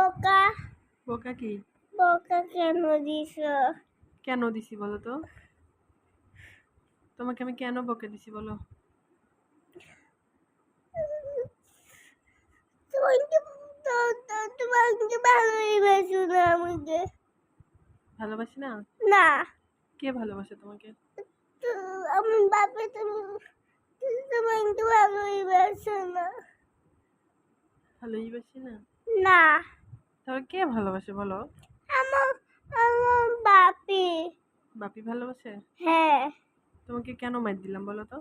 বোকা। বোকা কি? বোকা কেন দিছ? কেন দিছি বলো তো? তোমাকে আমি কেন বকা দিছি বলো? তোমাকে ভালোই বাসো না আমাকে। ভালোবাসি না? না, কে ভালোবাসে তোমাকে? আমার বাবা তোমাকে ভালোই বাসো না। ভালোই বাসি না? না, তবে কে ভালোবাসে বলো? আমার আমার বাপি। বাপি ভালোবাসে? হ্যাঁ। তোমাকে কেন মার দিলাম বলো তো?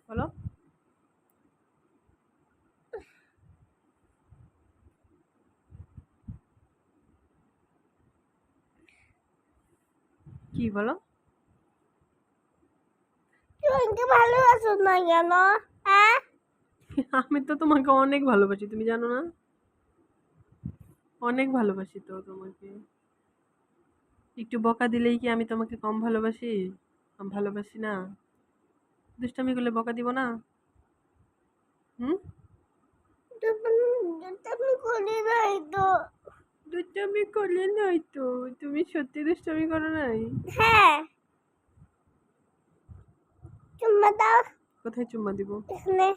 বলো। কি বলো? তোমাকে ভালোবাসো না কেন? হ্যাঁ, আমি তো তোমাকে অনেক ভালোবাসি, তুমি জানো না? অনেক ভালোবাসি তো তোমাকে। একটু বকা দিলেই কি আমি তোমাকে কম ভালোবাসি? আমি ভালোবাসি না? দুষ্টামি করলে বকা দিব না? হুম? তুমি করে নাই তো। দুষ্টামি করলে নাই তো? তুমি সত্যি দুষ্টামি করো নাই? হ্যাঁ, চুম্মা দাও কোথায় চুম্মা দিব? এখানে।